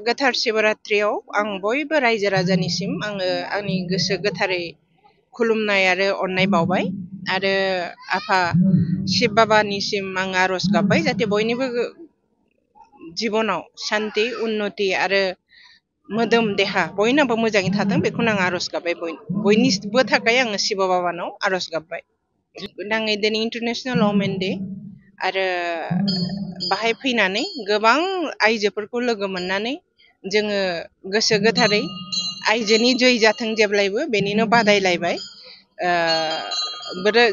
गोथार शिवरात्रियाव आं बयबो रायजो राजानिसिम आङो आंनि गोसो गोथारै खुलुमनाय आरो अननाय बावबाय आरो आफा शिब बाबानिसिम आं आरज गाबबाय जाहाथे बयनिबो जिबनाव शान्ति उन्नति आरो मोदोम देहा बयनाबो मोजाङै थाथों बेखौनो आं आरज गाबबाय बयनिबो थाखाय आङो शिब बाबानाव आरज गाबबाय नाङै दिनै इन्टारनेशनेल वमेन डे आरो बाहाय फैनानै गोबां आइजोफोरखौ लोगो मोननानै जोङो गोसो गोथारै आइजोनि जै जाथों जेब्लायबो बेनिनो बादायलायबाय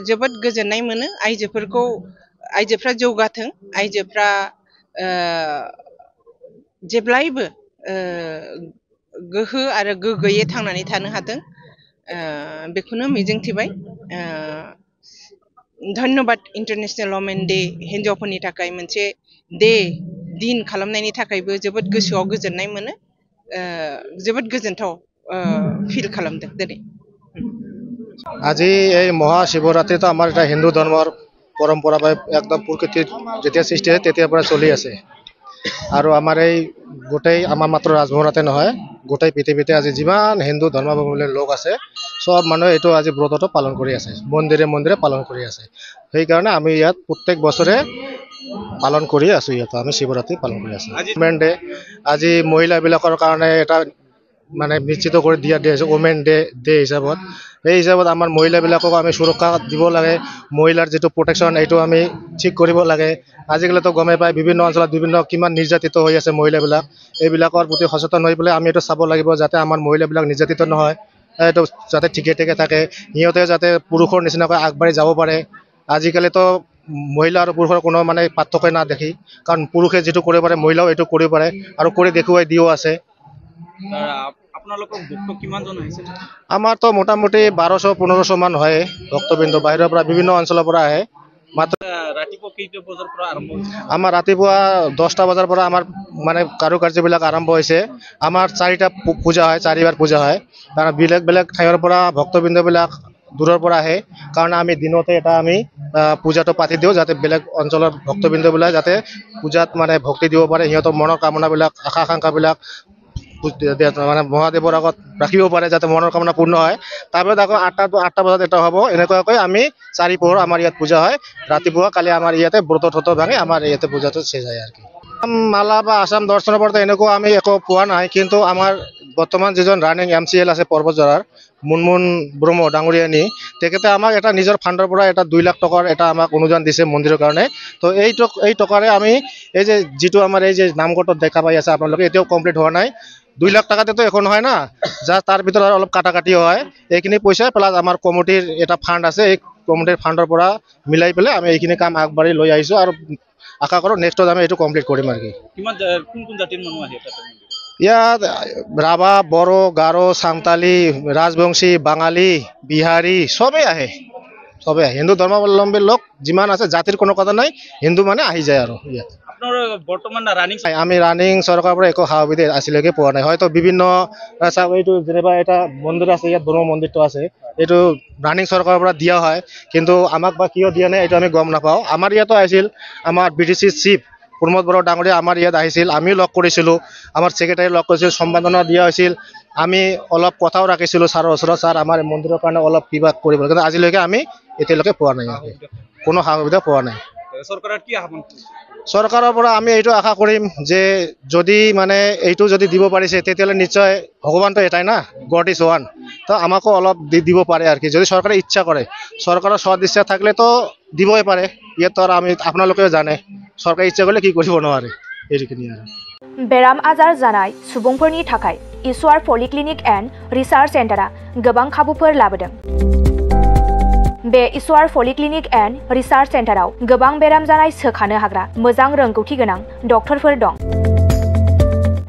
जोबोद गोजोननाय मोनो आइजोफ्रा जौगाथों आइजोफ्रा जेब्लायबो गोहो आरो गोग्गोयै थांनानै थानो हाथों बेखौनो मिजिंथिबाय धन्यबाद इन्टारनेशनेल वमेन डे हिन्जावफोरनि थाखाय मोनसे दिन खालामनायनि थाखायबो जोबोद गोसोआव गोजोननाय मोनो जोबोद गोजोनथाव ফিল খালামदों दिनै আজি এই মহাশিৱৰাত্ৰিটো আমাৰ এটা হিন্দু ধৰ্মৰ পৰম্পৰা বা একদম প্ৰকৃতিৰ যেতিয়া সৃষ্টি হয় তেতিয়াৰ পৰা চলি আছে আৰু আমাৰ এই গোটেই আমাৰ মাত্ৰ ৰাজভৱনতে নহয় গোটেই পৃথিৱীতে আজি যিমান হিন্দু ধৰ্মাৱলম্বী লোক আছে সব মানুহে এইটো আজি ব্ৰতটো পালন কৰি আছে মন্দিৰে মন্দিৰে পালন কৰি আছে সেইকাৰণে আমি ইয়াত প্ৰত্যেক বছৰে পালন কৰি আছো ইয়াত আমি শিৱৰাত্ৰি পালন কৰি আছো আজি মহিলাবিলাকৰ কাৰণে এটা মানে নিশ্চিত কৰি দিয়া আছে ওমেন ডে হিচাপত এই হিচাপত আমাৰ মহিলাবিলাকক আমি সুৰক্ষা দিব লাগে মহিলাৰ যেটো প্ৰটেকশ্যন এইটো আমি ঠিক কৰিব লাগে আজিকালিতো গমে পায় বিভিন্ন অঞ্চলত বিভিন্ন কিমান নিৰ্যাতিত হৈ আছে মহিলাবিলাক এইবিলাকৰ প্ৰতি সচেতন হৈ পেলাই আমি এইটো চাব লাগিব যাতে আমাৰ মহিলাবিলাক নিৰ্যাতিত নহয় এইটো যাতে ঠিকে থাকে সিহঁতে যাতে পুৰুষৰ নিচিনাকৈ আগবাঢ়ি যাব পাৰে আজিকালিতো মহিলা আৰু পুৰুষৰ কোনো মানে পাৰ্থক্য না দেখি কাৰণ পুৰুষে যেটো কৰিব পাৰে মহিলাও এইটো কৰিব পাৰে আৰু কৰি দেখুৱাই দিও আছে আপোনালোকৰ ভক্ত কিমান জন আহিছে আমাৰতো মোটামুটি 1200-1500 মান হয় ভক্তবৃন্দ বাহিৰৰ পৰা বিভিন্ন অঞ্চলৰ পৰা আহে মাত্ৰ ৰাতিপুৱা কেইটা বজাৰ পৰা আৰম্ভ হৈছে আমাৰ ৰাতিপুৱা 10টা বজাৰ পৰা আমাৰ মানে কাৰ্যবিলাক আৰম্ভ হৈছে আমাৰ 4টা পূজা হয় 4বাৰ পূজা হয় কাৰণ বেলেগ ঠাইৰ পৰা ভক্তবৃন্দবিলাক দূৰৰ পৰা আহে কাৰণ আমি দিনতে এটা আমি পূজাটো পাতি দিও যাতে বেলেগ অঞ্চলৰ ভক্তবৃন্দবিলাক যাতে পূজাত মানে ভক্তি দিব পাৰে সিহঁতৰ মনৰ কামনাবিলাক আশা আকাংক্ষাবিলাক মানে মহাদেৱৰ আগত ৰাখিব পাৰে যাতে মনৰ কামনা পূৰ্ণ হয় তাৰপিছত আকৌ 8টা বজাত এটা হ'ব এনেকুৱাকৈ আমি 4 পোহৰ আমাৰ ইয়াত পূজা হয় ৰাতিপুৱা কালি আমাৰ ইয়াতে ব্ৰত ভাঙি আমাৰ ইয়াতে পূজাটো শেষ হয় আৰু কি মালা বা আসাম দৰ্শনৰ পৰা এনেকুৱা আমি একো পোৱা নাই কিন্তু আমাৰ বৰ্তমান যিজন ৰানিং MCL আছে পৰ্বতজৰাৰ মুনমুন ব্ৰহ্ম ডাঙৰীয়ানী তেখেতে আমাক এটা নিজৰ ফাণ্ডৰ পৰা এটা 2 লাখ টকাৰ এটা আমাক অনুদান দিছে মন্দিৰৰ কাৰণে তো এই টকাৰে আমি এই যে যেটো আমাৰ এই যে নামঘৰটো দেখা পাই আছে আপোনালোকে এতিয়াও কমপ্লিট হোৱা নাই 2 লাখ টাকাতে তো এখন হয় না যা তাৰ ভিতৰত অলপ কাটাকাটি হয় এইখিনি পইচা প্লাস আমাৰ কমিটিৰ এটা ফাণ্ড আছে এই কমিটিৰ ফাণ্ডৰ পৰা মিলাই পেলাই আমি এইখিনি কাম আগবাঢ়ি লৈ আহিছো আৰু আশা কৰো নেক্সটত আমি এইটো কমপ্লিট কৰিম আৰু কি কিমান কোন জাতিৰ মানুহ আহে তাতে ইয়াত ৰাভা বড়ো গাৰো সাঁওতালি ৰাজবংশী বাঙালী বিহাৰী সবে আহে হিন্দু ধৰ্মাৱলম্বী লোক যিমান আছে জাতিৰ কোনো কথা নাই হিন্দু মানে আহি যায় আৰু ইয়াত আপোনাৰ বৰ্তমান ৰানিং আমি ৰানিং চৰকাৰৰ পৰা একো সুবিধা আজিলৈকে পোৱা নাই হয়তো বিভিন্ন এইটো যেনিবা এটা মন্দিৰ আছে ইয়াত ব্ৰহ্ম মন্দিৰটো আছে এইটো ৰানিং চৰকাৰৰ পৰা দিয়া হয় কিন্তু আমাক বা কিয় দিয়া নাই এইটো আমি গম নাপাওঁ আমাৰ ইয়াতো আহিছিল আমাৰ BDC চিফ প্ৰমোদ বড়ো ডাঙৰীয়া আমাৰ ইয়াত আহিছিল আমি লগ কৰিছিলোঁ আমাৰ সেক্ৰেটাৰী লগ কৰিছিল সম্বৰ্ধনা দিয়া হৈছিল আমি অলপ কথাও ৰাখিছিলোঁ ছাৰৰ ওচৰত ছাৰ আমাৰ মন্দিৰৰ কাৰণে অলপ কিবা কৰিব কিন্তু আজিলৈকে আমি এতিয়ালৈকে পোৱা নাই কোনো সুবিধা পোৱা নাই চৰকাৰৰ কি আহ্বান চৰকাৰৰ পৰা আমি এইটো আশা কৰিম যে যদি মানে এইটো যদি দিব পাৰিছে তেতিয়াহ'লে নিশ্চয় ভগৱানটো এটাই না গড ইজ ওৱান তো আমাকো অলপ দিব পাৰে আৰু কি যদি চৰকাৰে ইচ্ছা কৰে চৰকাৰৰ সদ ইচ্ছা থাকিলে তো দিবই পাৰে ইয়াত আৰু আমি আপোনালোকেও জানে চৰকাৰে ইচ্ছা কৰিলে কি কৰিব নোৱাৰে এইখিনি আৰু बेराम आजार जानाय सुबुंफोरनि थाखाय ईश्वर पलिक्लिनिक एन्ड रिसार्च सेन्टारा गोबां खाबुफोर लाबोदों बे ईश्वर पलिक्लिनिक एन्ड रिसार्च सेन्टाराव गोबां बेराम जानाय सोखानो हाग्रा मोजां रोंगौथि गोनां डक्टरफोर दं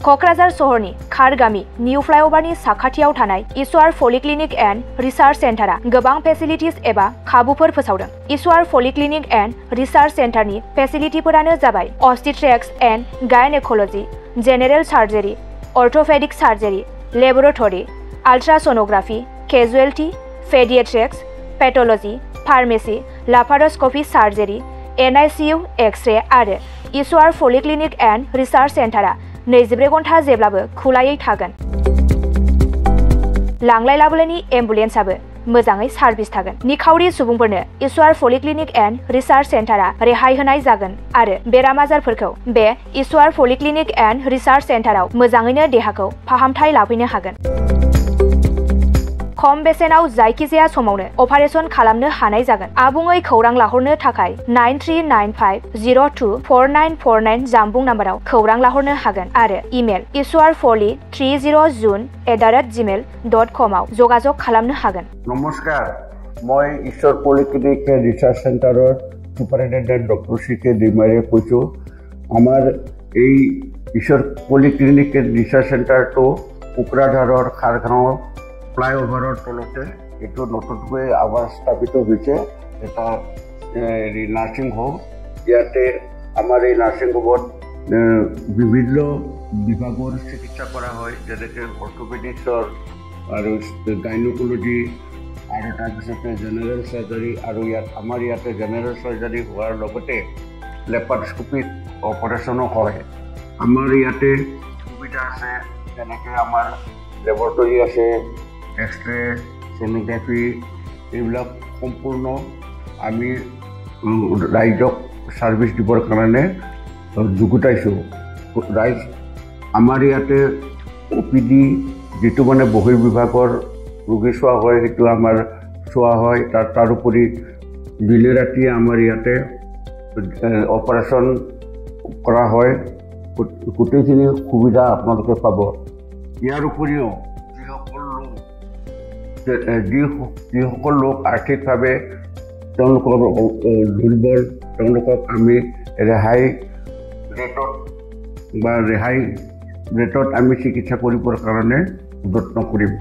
क'क्राझार सहरनि खारगामि निउ फ्लाइओभारनि साखाथियाव थानाय ईश्वर पलिक्लिनिक एन्ड रिसार्च सेन्टारा गोबां फेसिलिटिज एबा खाबुफोर फोसावदों ईश्वर पलिक्लिनिक एन्ड रिसार्च सेन्टारनि फेसिलिटिफोरानो जाबाय obstetrics and gynaecology general surgery orthopaedic surgery laboratory ultrasonography casualty paediatrics pathology pharmacy laparoscopy surgery NICU X ray आरो ईश्वर पलिक्लिनिक एन्ड रिसार्च सेन्टारा 24 घन्टा जेब्लाबो खुलायै थागोन। लांलाय लाबोलायनि एम्बुलेन्सआबो मोजाङै सार्भिस थागोन। निखावरि सुबुंफोरनो इसवार पलिक्लिनिक एन्ड रिसार्च सेन्टारा रेहाय होनाय जागोन आरो बेराम आजारफोरखौ बे इसवार पलिक्लिनिक एन्ड रिसार्च सेन्टाराव मोजाङैनो देहाखौ फाहामथाय लाफैनो हागोन। खम बेसेनाव जायखिजाया समावनो अपारेशन खालामनो हानाय जागोन। आबुङै खौरां लाहरनो थाखाय 9395024949 जानबुं नाम्बाराव खौरां लाहरनो हागोन आरो इमेल iswarfoli30june@gmail.com आव जगाजग खालामनो हागोन। नमस्कार, मैं ईश्वर पलिक्लिनिक रिसार्च सेंटारर सुपारिनटेंडेंट डॉक्टर CK दैमारीয়ে কৈছো। आमार এই ईश्वर पलिक्लिनिक रिसार्च सेंटारটো কোকৰাঝাৰৰ খাৰগাঁও ফ্লাইঅভাৰৰ তলতে এইটো নতুনকৈ আবাৰ স্থাপিত হৈছে এটা নাৰ্ছিং হোম। ইয়াতে আমাৰ এই নাৰ্ছিং হোমত বিভিন্ন বিভাগৰ চিকিৎসা কৰা হয়, যেনেকৈ অৰ্থপেডিক্সৰ আৰু গাইনকলজি আৰু তাৰপিছতে জেনেৰেল চাৰ্জাৰী, আৰু আমাৰ ইয়াতে জেনেৰেল চাৰ্জাৰী হোৱাৰ লগতে লেপাৰস্কোপিক অপাৰেশ্যনো হয়। আমাৰ ইয়াতে সুবিধা আছে, যেনেকৈ আমাৰ লেবৰেটৰী আছে, এক্সৰে, ছ'নোগ্ৰাফি, এইবিলাক সম্পূৰ্ণ আমি ৰাইজক ছাৰ্ভিচ দিবৰ কাৰণে যুগুতাইছোঁ। ৰাইজ আমাৰ ইয়াতে OPD যিটো মানে বহিৰ্বিভাগৰ ৰোগী চোৱা হয় সেইটো আমাৰ চোৱা হয়। তাৰোপৰি দিনে ৰাতিয়ে আমাৰ ইয়াতে অপাৰেশ্যন কৰা হয়। গোটেইখিনি সুবিধা আপোনালোকে পাব। ইয়াৰ উপৰিও যিসকল লোক আৰ্থিকভাৱে তেওঁলোকৰ দুৰ্বল, তেওঁলোকক আমি ৰেহাই ৰেটত আমি চিকিৎসা কৰিবৰ কাৰণে যত্ন কৰিম।